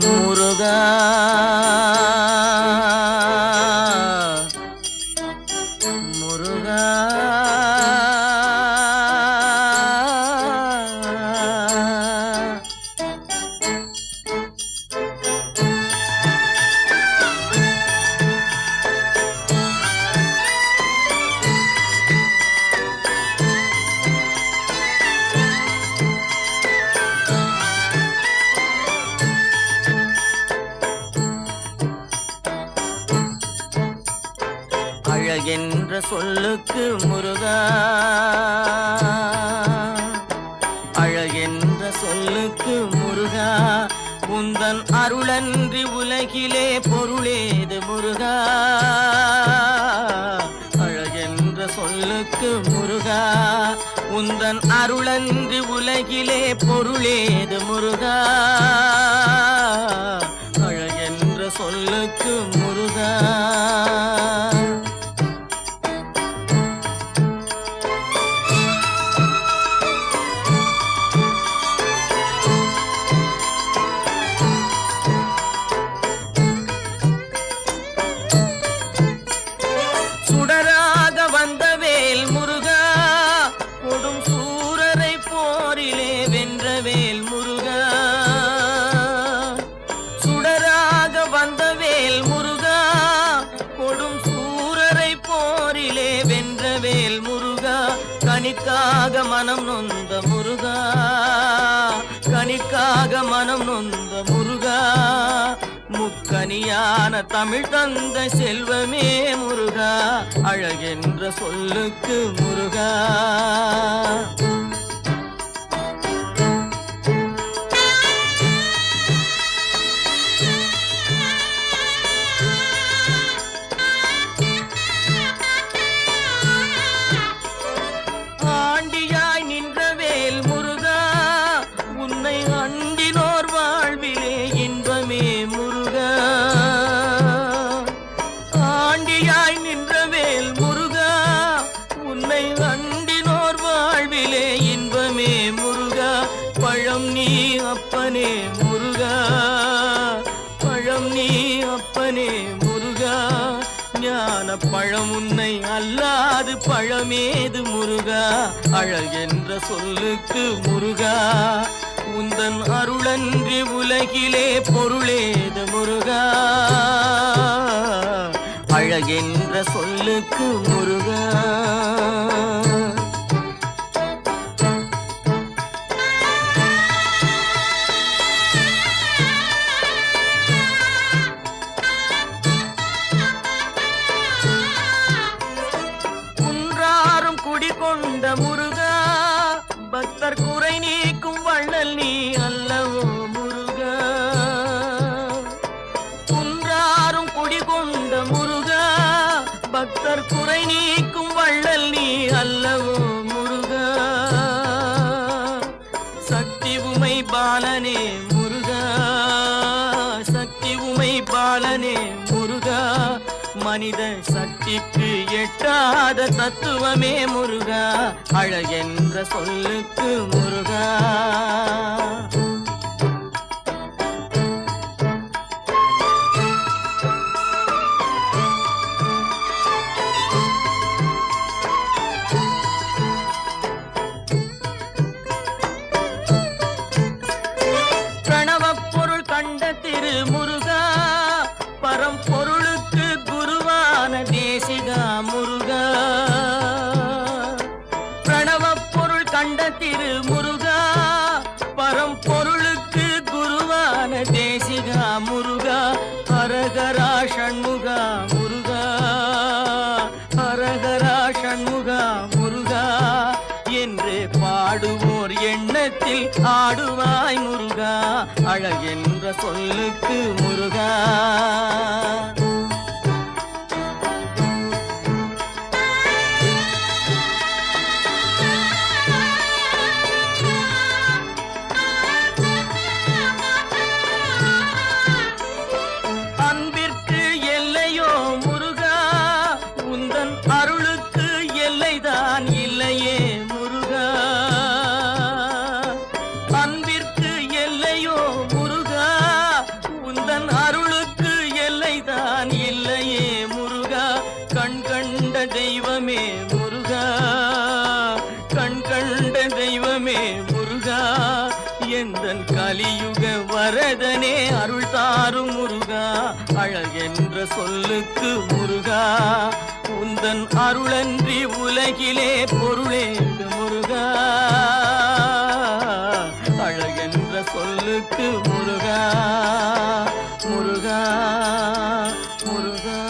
முருகா முருகா அழகென்ற சொல்லுக்கு முருகா, அழகென்ற சொல்லுக்கு முருகா, உந்தன் அருளன்றி உலகிலே பொருளேது முருகா. அழகென்ற சொல்லுக்கு முருகா, உந்தன் அருளன்றி உலகிலே பொருளேது முருகா. அழகென்ற சொல்லுக்கு முருகா. சுடராக வந்த வேல் முருகா, கொடும் சூரரை போரிலே வென்ற வேல் முருகா. சுடராக வந்த வேல் முருகா, கொடும் சூரரை போரிலே வென்ற வேல் முருகா. கனிக்காக மனம் நொந்த முருகா, கனிக்காக மனம் நொந்த முருகா. முக்கனியான தமிழ் தந்த செல்வமே முருகா. அழகென்ற சொல்லுக்கு முருகா. ஆண்டியாய் நின்ற வேல் முருகா, உன்னை அண்டினோர் வாழ்விலே இன்பமே முருகா. ஆண்டியாய் நின்ற வேல் முருகா, உன்னை அண்டினோர் வாழ்விலே இன்பமே முருகா. பழம் நீ அப்பனே முருகா, பழம் நீ அப்பனே முருகா. ஞான பழம் உன்னை அல்லாது பழமேது முருகா. அழகென்ற சொல்லுக்கு முருகா, உந்தன் அருளன்றி உலகிலே பொருளேது முருகா. அழகென்ற சொல்லுக்கு முருகா. குன்றாரும் குடிகொண்ட முருகா, பக்தர் குறை நீக்கும் வள்ளல் நீ அல்லவோ முருகா. குன்றாரும் குடிகொண்ட முருகா, பக்தர் குறை நீக்கும் வள்ளல் நீ அல்லவோ முருகா. சக்தி உமை பாலனே முருகா, சக்தி உமை பாலனே முருகா. மனித சக்திக்கு எட்டாத தத்துவமே முருகா. அழகென்ற சொல்லுக்கு முருகா. பிரணவப் பொருள் கண்ட திரு முருகா, பரம்பொருளுக்கு குருவான தேசிகா முருகா. பிரணவப் பொருள் கண்ட திரு முருகா, பரம்பொருளுக்கு குருவான தேசிகா முருகா. ஹரஹரா ஷண்முகா முருகா, ஹரஹரா ஷண்முகா முருகா என்று பாடுவோர் எண்ணத்தில் ஆடுவாய் முருகா. அழகென்ற சொல்லுக்கு முருகா. அன்பிற்கு எல்லையோ முருகா, உந்தன் அருளுக்கு எல்லைதான் இல்லையே முருகா. தெய்வமே முருகா, கண் கண்ட தெய்வமே முருகா, எந்தன் கலியுக வரதனே அருள் தாரும் முருகா, அழகென்ற சொல்லுக்கு முருகா, உந்தன் அருளன்றி உலகிலே பொருளேது முருகா, அழகென்ற சொல்லுக்கு முருகா, முருகா, முருகா.